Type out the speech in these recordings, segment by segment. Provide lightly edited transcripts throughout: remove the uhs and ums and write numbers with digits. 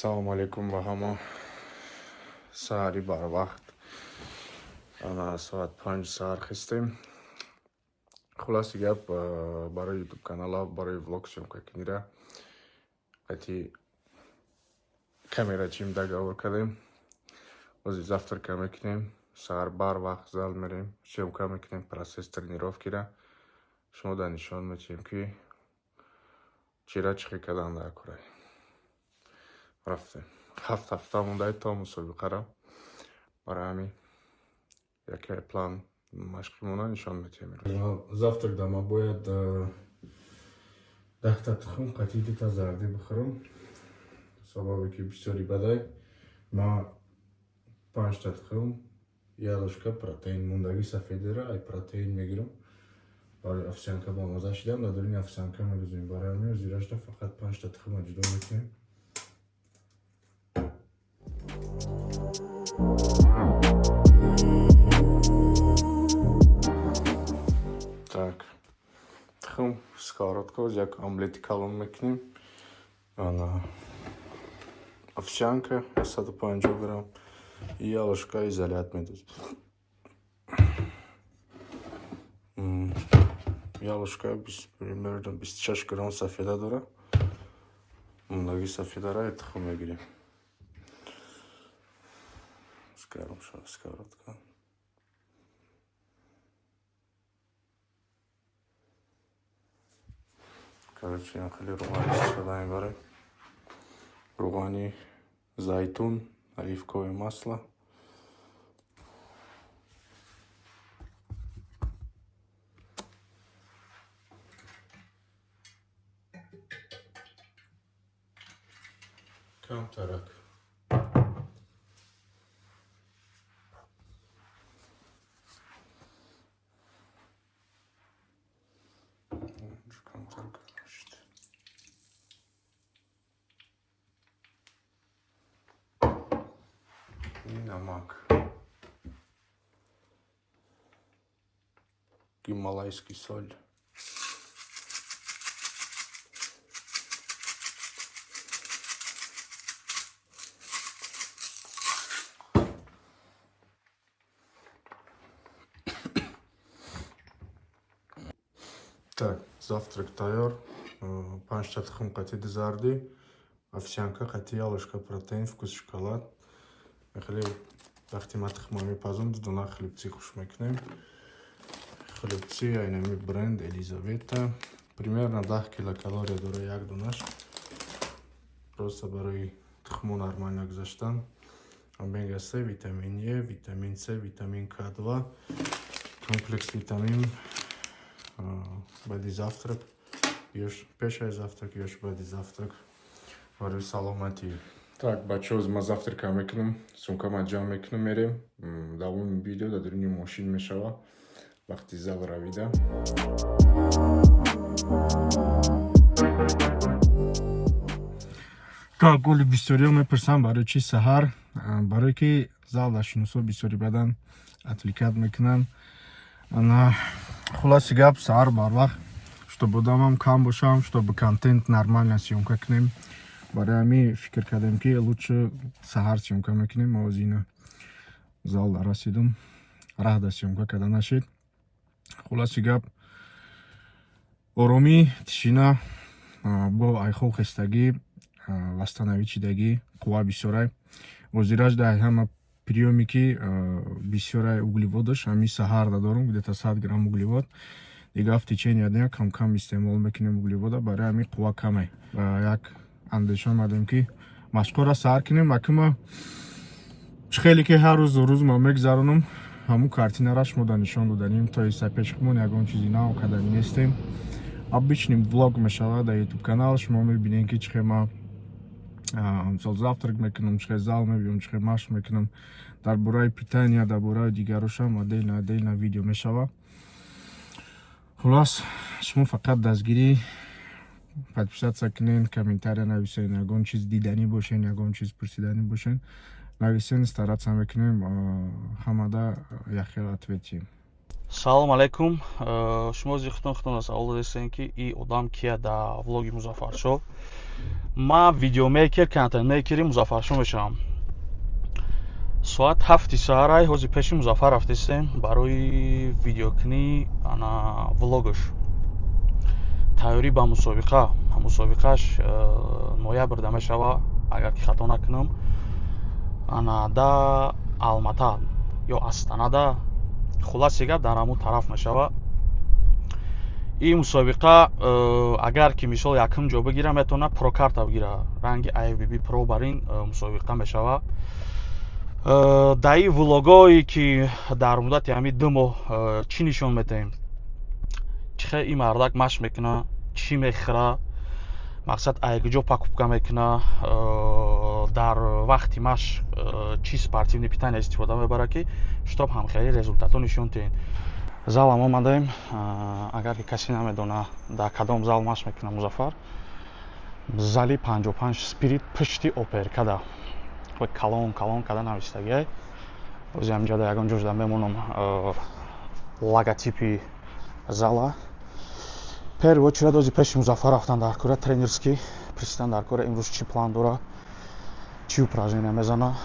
Салом алейкум ба ҳама. Саҳари барвақт. Ана соат 5 саҳар хистем. Хулоси гап барои YouTube канала, барои влог съёмка кунира. Қайти камера чим договор кардем. Ози завтрака мекунем. Саҳар барвақт зал мерем. Съёмка мекунем процесс тренировкира. Шумо да нишон метиҳем ки чира чихӣ кардан дар кора. Рафтем. 7 ҳафта мондай то мусобиқара. Барои ҳамин яке план машқимона нишон метиҳем. Завтрак дама бояд 10 та тухм қати 2 та зарди бихӯрам. Сабаби ки бисёри бадай ма 5 та тухм я ложка протеин мондаги сафедира ай протеин мегирам. Барои овсянка ба маза шидам, надорин овсянка мегузорим. Барои ҳамин зирашта фақат 5 та тухм ҷудо мекунем. Так, тухм сковородка, як омлети калон мекунем. Ана овсянка 150 грамм и я ложка изолят медозим. Я ложка примерно 26 грамм сафеда дора. Мондаги сафедара тухм мегирем. Гарм шуд сковородка. Короче, я хеле ругани истифода мебарем. Ругани, зайтун, оливковое масло. Кам тарак. И намак. Гималайский соль. Так, завтрак тайёр. 5 та тухм қати зарди, овсянка қати я ложка протеин, вкус шоколад. Хеле вақти ма тухма мепазам дудона хлебци хуш мекунем. Хлебци айнами бренд Елизавета. Примерно 10 килокалория дора як донаш. Просто барои тухму нормально гузаштан. Омега С, витамин Е, витамин С, витамин К2, комплекс витамин. Баъди завтрак, пешай завтрак, ёш баъди завтрак. Барои саломатӣ. Так, бачаҳо, ма завтрака мекунам, сумкама ҷамъ мекунам, мерем. Давоми видео дар дурини мошин мешава. Вақти зал равида. Так, голи бисёриҳо мепурсанд барои чӣ саҳар? Барое ки залдашиносо бисёри бадан атликат мекунанд. Хулоси гап саҳар барвақт чтобы одамам кам бошам, чтобы контент нормально съёмка кунем. Барои ҳамин фикр кардем ки лучше саҳар съёмка мекунем. Овозина зал расидум, раҳ да съёмка карда нашед. Хулоси гап оромӣ, тишина бо айхо хестагӣ, вастанавӣ чидагӣ, қувва бисёрай. Озираш дай ҳама приёме ки бисёрай углеводаш, ҳамин саҳар да дорум где-то 100 грамм углевод. Дига в течение дня кам-кам истеъмол мекунем углевода, барои ҳамин қувва камай. Як андеша омадем ки машқора саҳар кунем. Акима чихеле ки ҳар рӯз ма мегзаронам, ҳамун картинара шумо нишон доданем. То иса пешқимон ягон чизи нав кардани нестем. Обычный влог мешавад дар YouTube канал. Шумо мебинем ки чихе ма мисол завтрак мекунам, чихе зал мебиём, чихе машқ мекунам. Дар бораи питания, дар бораи дигарушам отдельно видео мешава. Хулос, шумо фақат дастгирӣ подписатсия кунен, комментария нависен, ягон чиз диданӣ бошен, ягон чиз пурсиданӣ бошен, нависен, старатсия мекунем ҳамада яхел ответием. Салом алейкум. Шумо зи хутон савол дастем ки и одам кия да влоги Музаффаршо. Ма видеомейкер, контент мейкери Музаффаршо мешавам. Соат 7 саҳарай ҳози пеши Музаффар рафтистем барои видеокунии ана влогаш. Тайёрӣ ба мусобиқа. Мусобиқаш ноябрда мешава, агар ки хато накунам. Ана да Алмата ё Астанада хулоси гап дар ҳамун тараф мешава. ин мусобиқа агар ки мисол якум ҷо бигира метавона прокарта бигира, ранги IFBB Pro бар ин мусобиқа мешава. дар ин влогое ки дар муддати ҳамин 2 моҳ чӣ нишон метаҳем, чӣ хел ин мардак машқ мекуна, чӣ мехӯра, мақсад айкуҷо покупка мекуна, дар вақти машқ чӣ спортивни питания истифода мебарад ки штоб ҳамхеле результатҳо нишон диҳем. Залам омадаем. Агар ки касе намедона дар кадом зал машқ мекуна Музаффар, зали 55 спирит пушти оперкада калон када навистагиай. ози ҳамҷода ягон ҷоҷда мемонам логотипи зала. первую очередь ози пеши Музаффар рафтан дар кора тренерский пристан дар кора имрӯз чӣ план дора, чӣ упражнения мезана.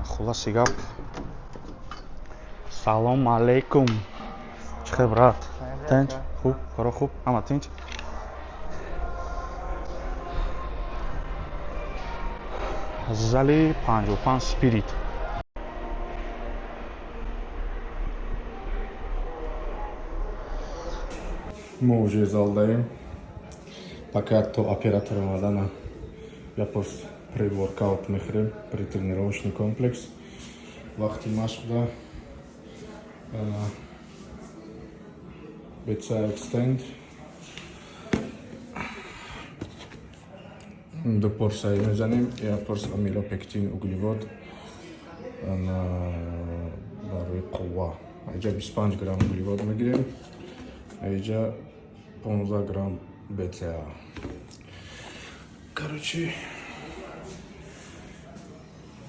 хулоси гап. Салом алейкум. Чӣ хел брат? Тинч? Хуб? Кора хуб? Ҳама тинч? зали 55 спирит. Мы уже зал даем. Пока то оператор омадана япос pre-workout мехӯрем, претренировочный комплекс. Вақти машқда BCA extend до порсаи мезанем, я порс амилопектин углевод барои қувва. Айҷа 25 грамм углевод мегирем, айҷа 15 грамм BCA. Короче,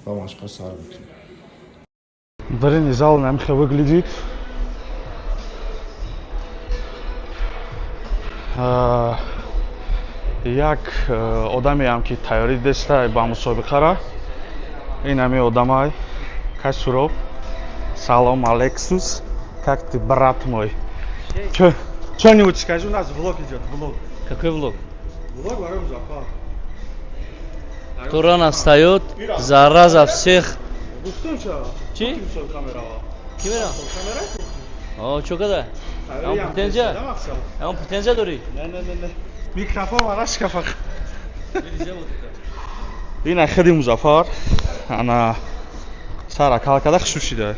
по машқа сар бикунем. Дрени зал намихе выглядит. Як одамеам ки тайёрӣ деста ба мусобиқара. Ин ҳамин одамай Кашуров. Салом Алексус. Как ты, брат мой? Что-нибудь скажи, у нас влог идет, влог. Какой влог? Влог барои Музаффар. Кто рано встает, зараза всех. Гуфтум чё? Чӣ? Камера. Камера? Камера? Чё када? Ам претензия? Ам претензия дори? Не. Микрофон варашка фақат. Ин ахиди Музаффар. Ана сара калкада хушушида.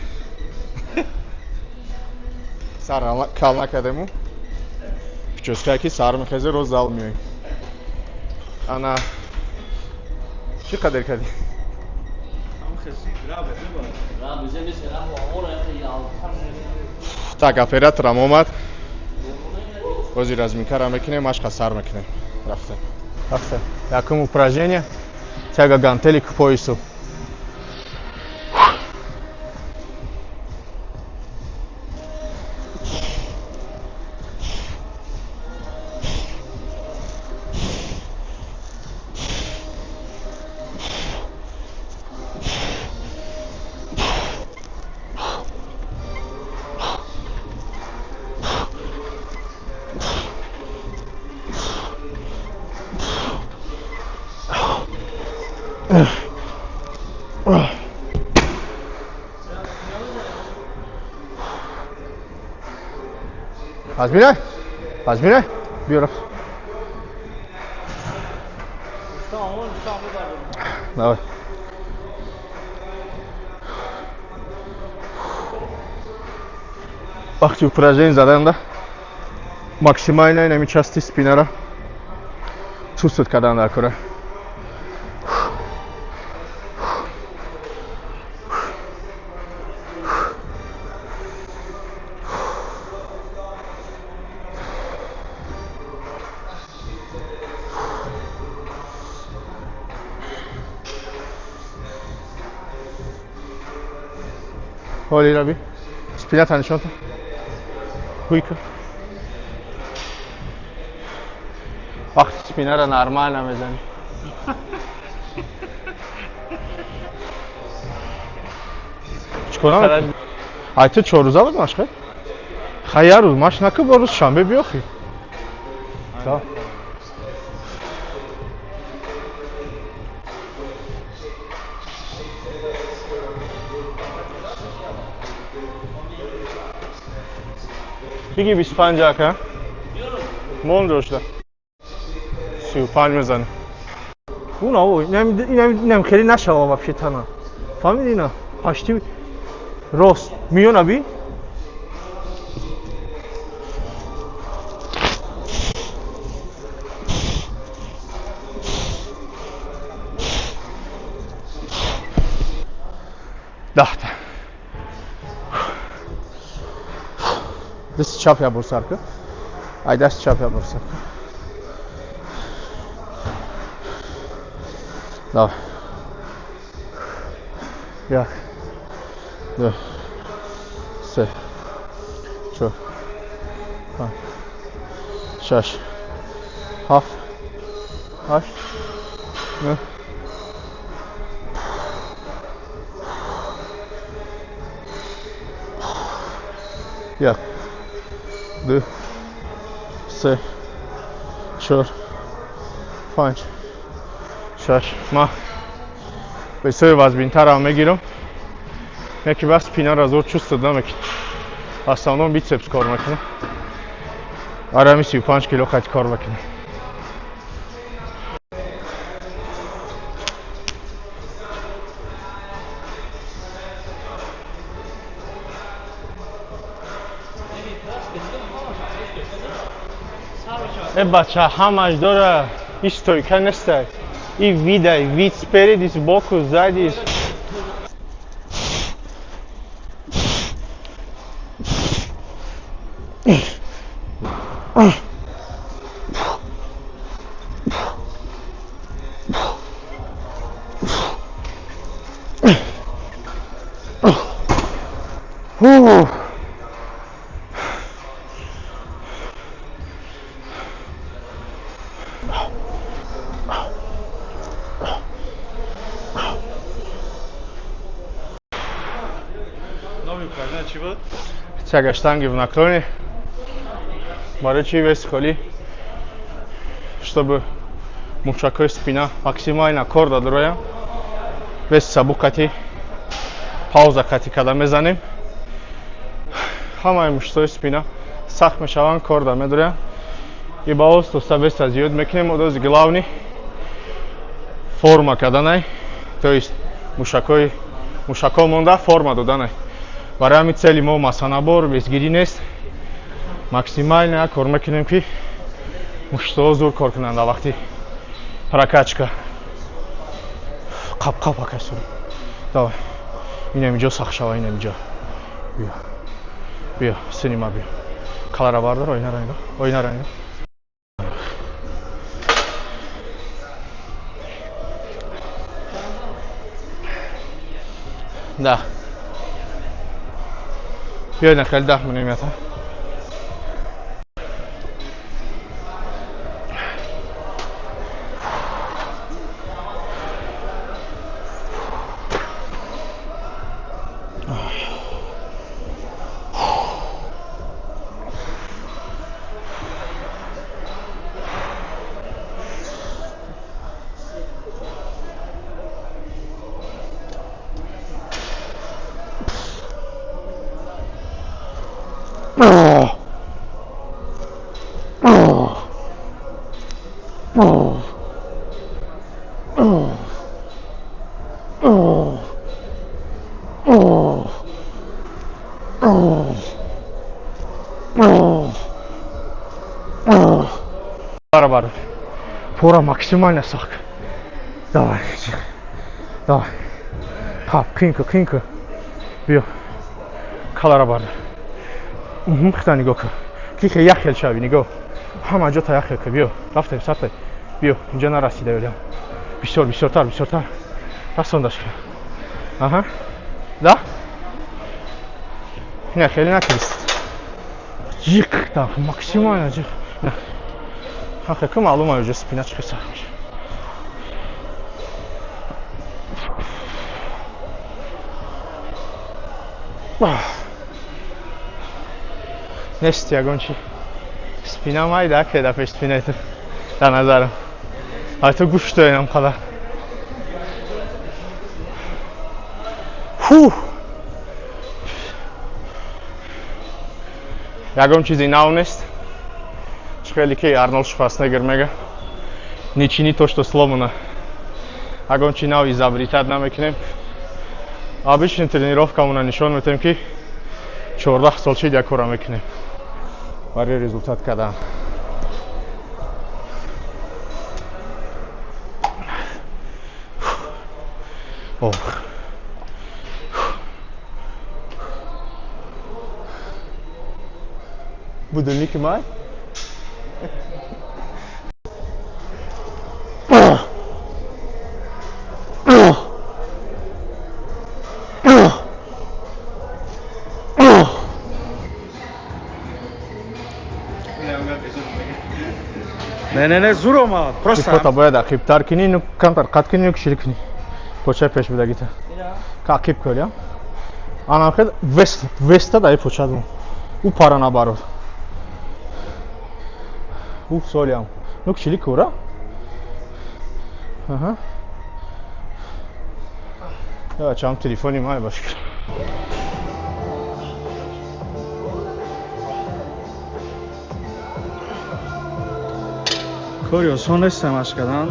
Сар кал накардему. Прическа ки сар мехезе роз зал миёй. Ана чӣ қадар кардӣ? Так, операторам омад. Ози разминкара мекунем, машқа сар мекунем. Рафтем. Якум упражнение. Тяга гантели к поясу. Возьми. Бюро. Давай. Вақти упражнение заданда максимально инами части спинара чувствовать кардан дар кора. Holy Rabbi, spinata nishonta. Хуйка. Вақти спинера нормально мезани. چیکار کنم؟ تو 4 روزه بود مشقه؟ خیلی روز ماش نکه با روز شنبه بیا خی. تا. بگی 25 که؟ مون روشده. 35 میزنه. اون آوی اینم خیلی نشه آوا پیش تنها. فهمیدی نه؟ پشتی راست میون ابی. دست چپ یا برسر که ای دست چپ یا برسر که давай 1 2 3 4 5 6 7 8 9 1 2 3 4 5 6 ما بسیار وزبین‌تر هم میگیرم یکی بس پینا را زور چوست نمیکنه اصلا بیسپس کار میکنه آره می 35 کیلو خیلی کار میکنه این بچه همش داره این ستویکه نیسته این ویده وید سپرید ایست باکو زد ایست Тяга штанги в наклоне. Барычи вес холи, чтобы мушакой спина максимально корда дроя. Вес сабу кати, пауза кати когда мезаним. Хамай муштой спина, сах мешаван корда медроя. И баос то веса зиод мекнем одоз главный форма когда най, то есть мушаком монда форма доданай. برای همین цели ما масанабор весгирӣ нест максимально кор мекунем ки муштҳо зур кор кунанд дар вақти прокачка қап акасур давай инам инҷо сахт шава инам инҷо биё синима биё калара бардор ойнара инго да بیا نخل 10 میلیمتر Барабар. Пора максимально сак. Давай. Хап, кинка. Био. Калара бар. Хта нигоҳ кун. Киха яхел шави нигоҳ. Ҳама ҷо та яхел ка био. Рафтем сартай. Био, инҷа нарасида велям. Бисёртар. Расондаш. Аҳа. Да? Не, хеле накрис. Жик, так, максимально жик. Хақиқи маълума уже спина чиқи сахт меша. Нест ягончи. Спина май да кеда пеш спинайт. Да назарам. Ай то гуш то инам қала. Фу. Ягон чизи наунест. Шхелики Арнольд Шварценеггер мега. Не чини то, что сломано. Ягон чинал изобретать намекнем. Обычная тренировка у нас нишон в ки 14 сол чиди акора мекнем. Бари результат когда. Ох. Будильник май? Не, зурома, просто. Фото бояд ақиб таркини, ну камтар қаткини, ну кишиликни. Поча пеш будагита. Ақиб көля. Анам хед веста дай почаду. У пара набарот. У солям. Ну кишилик ура. Ага. Я чам телефони май башкир. کاری آسان نیست مشق کردن.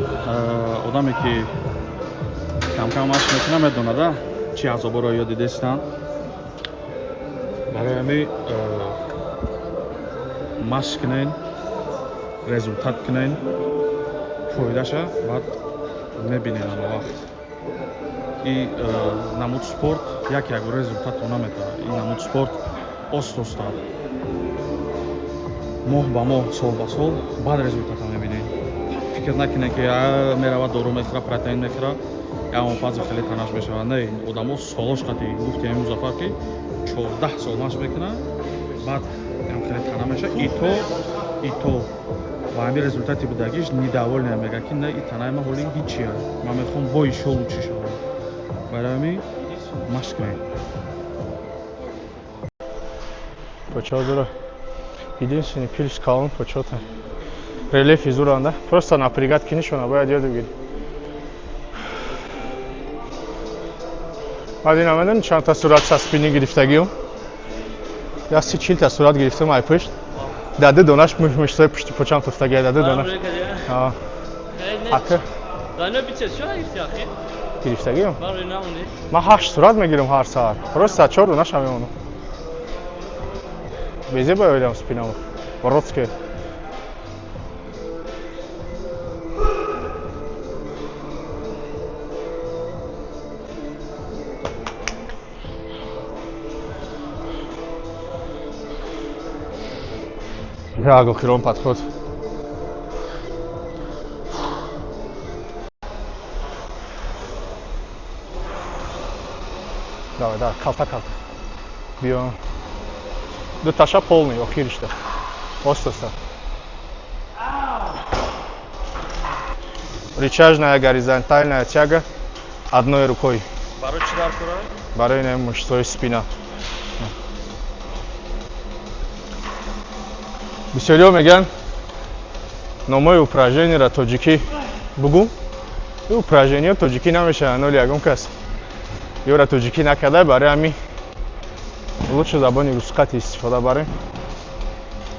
آدمی که کم مشق میکنه میدونه چی عذابا رو یاد دیدستن. برای همین مشق کنین، رزولتات کنین، فایده‌شه بعد میبینین آن وقت. این نمود سپورت یک رزولتات نمیده. این نمود سپورت است. ماه با ماه، سال با سال بعد رزولتات میبینین. فکر نکنین که میرود دارو میخوره، پروتئین میخوره، یا اون فاز خیلی تنش میشه. نه، آدمو سالش قطعی گفتیم مظفر که 14 سال مشق میکنه، بعد هم خیلی تنش میشه. ای تو با همین رزولتاتی بودگیش نداول نمیگه که نه این تنهای ما حالی هیچیه. من میخوام با این شغل چی شود. برای همین مشق کنیم. Почему? Единственный пилс калон почему-то. Рельеф изуранда. Просто напрягать кинешо, на боя делать гид. Один амеден чанта сурат со спины грифтагио. Я сичил та сурат грифтом ай пышт. Даде донаш мышцой пышти почам тофтагия даде донаш. А. Ака. Дано биче чё грифти ахи? Грифтагио? Бары намуни. Ма 8 сурат мегирам ҳар саат. Просто 4 донаш амеону. Безе бойлам спинаму. Бородская. Я глухирон подход. Давай, да, калта. Био. До таша полный, охиришта. Остался. Рычажная горизонтальная тяга одной рукой. برای چی در کاره؟ برای мышцой спина. Бисёриё меган номои упражнениеро тоҷикӣ бугу. Ин упражнение тоҷикӣ намешавад, ноли ягон кас ёра тоҷикӣ накарда, барои ҳамин лучше забони русқати истифода барем,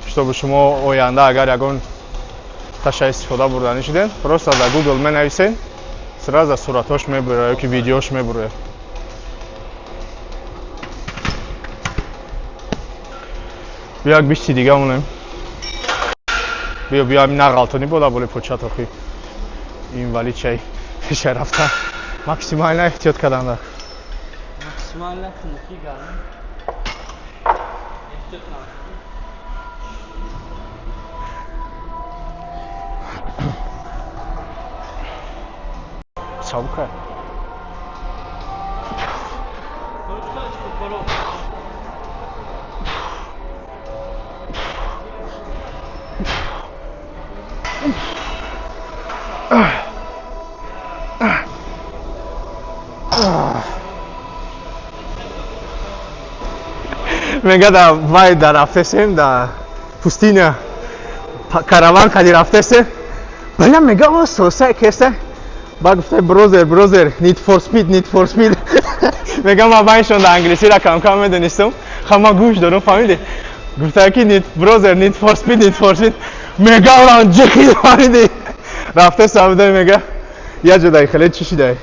чтобы шумо оянда агар ягон таша истифода бурда шуден, просто дар Google менависен, сразу суратош мебурад ёки видеош мебурад. биё як бишти дига монем. биё ҳамин нағалтонӣ бола боли почат охи инвалид чай пеша рафта максимально эҳтиёт карданда. Максимально хунуки гарм. Сабука. میگه در وای در رفتیم در پوستینه کاروان کدی رفتیم بله میگه او سوسه کسته با گفته بروزر نیت فور سپید میگه ما باینشون در انگلیسی را کم کم میدونستم خب ما گوش دارم فهمیدی گفته که نیت فور سپید میگه اون جخید فهمیدی رفته سعوده میگه یه جدای خیلی چیشی دای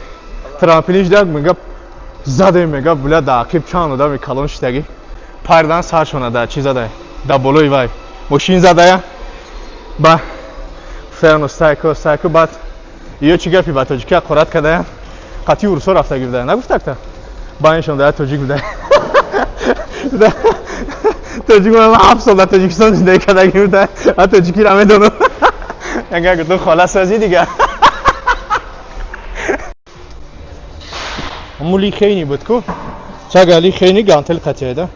ترامپلیش داد میگه زده میگه بله در عقیب چانو دا می کلون شدگی پایردان سر شونه دا چی زده دا بلوی وای ماشین زده یا با فرنو سایکو بعد یه چی گفتی با تاجیکی قرات کرده یا قطعی ورسو رفته گیرده نگفت تا با اینشون دا تاجیک بوده تاجیک من 7 سال در تاجیکستان زندگی کرده گیرده تاجیکی را میدونم اگر گفتم خلاص ازی دیگه مولی خیلی بود کو چگالی خیلی گانتل قطعه ده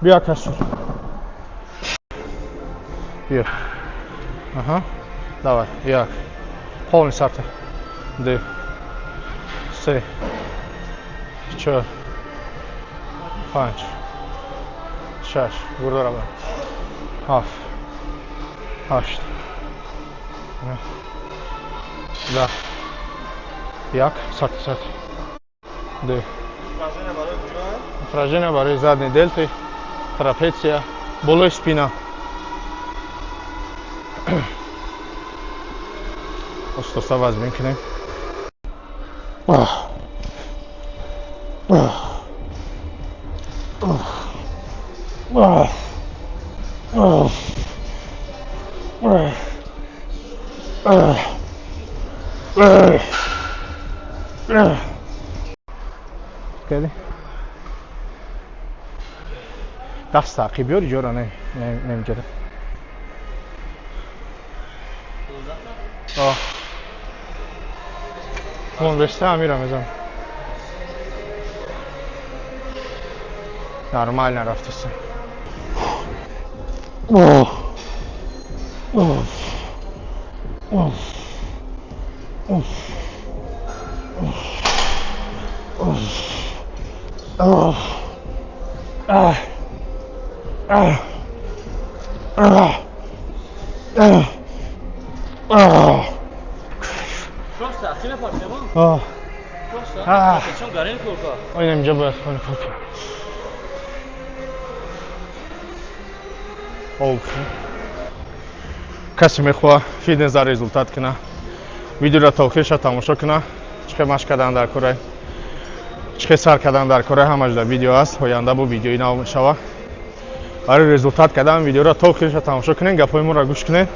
بیا کسور بیا давай як полный сартер 2 3 4 5 6 burada raba 7 8 да як сартер 2 упражнение барои задний дельты трапеция болой спина Остался возьмем. Кеди? Даст тақиб ёри ҷора немиҷада. Вон вешта мирам мезам. Нормально рафтаси. Просто, ты на парке, мам? Просто. Ты что, горел курка? Ой, не мجабы, ой, курка. Олдфи. Каси мехуа фитнес за результат кина. Видео ра та охириша тамошо кина. Чихе машқ кардан дар кораи. Чихе сар кардан дар кораи ҳамаш дар видео аст. Оянда бу видеои нав мешава. Барои результат кардан видео ра та охириша тамошо кунед, гапҳои моро гӯш кунед.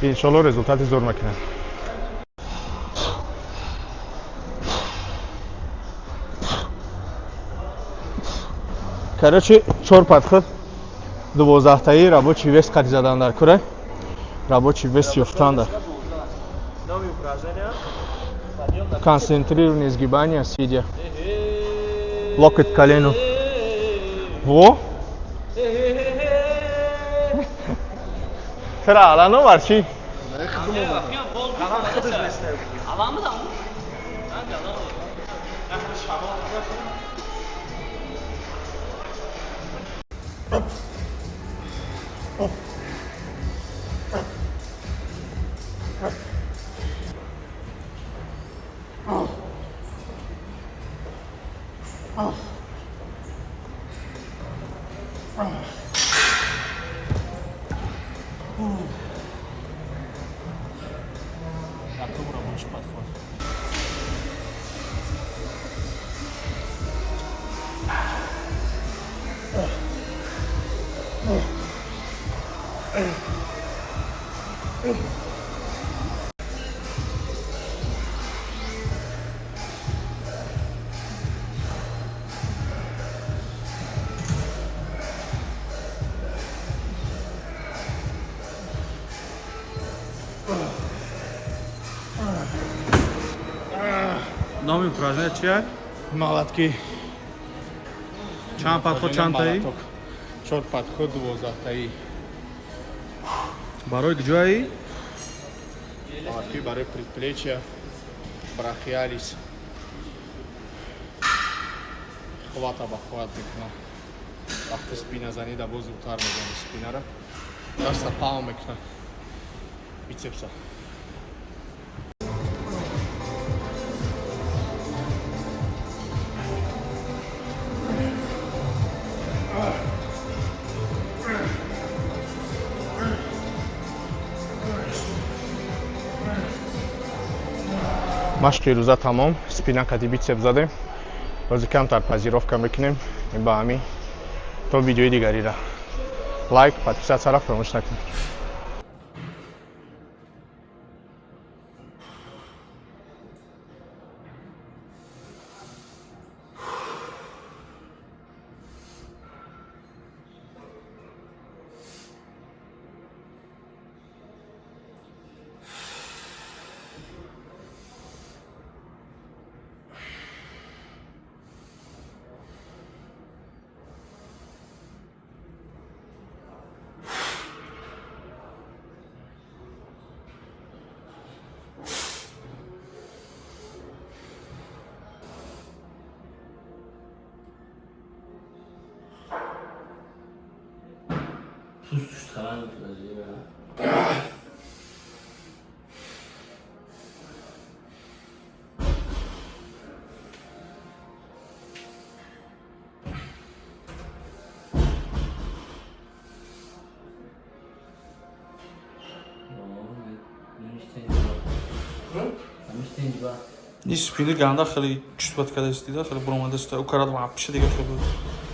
Иншоалло результати зур мекунед. Короче, 4 подход 12-таи рабочий вес кари задан дар кура. Рабочий вес ёфтан дар. Концентрированное сгибание, сидя. Локоть к колену. Во! Тра, алано варчи. Сеёмин упражнение чия? молотки. Чанд подход, чанд таи? 4 подход, 12 таи. Барои куҷои? Молотки барои предплечья, брахиалис. Хвата ба хват мекунам. Вақти спина занида боз зудтар мезанам спинара. Даста пау мекунам. Бицепса. Машқи рӯза тамом, спина кади бицеп задем. Рози камтар пазировка мекунем. Ин ба ҳамин. То видеои дигарира. Лайк, подписатсияро фаромӯш накунед. Tuz düştü falan ya. Ин спини ганда хеле чувствовать, когда сидит, хеле бромадест, укарат вообще дигар хеле.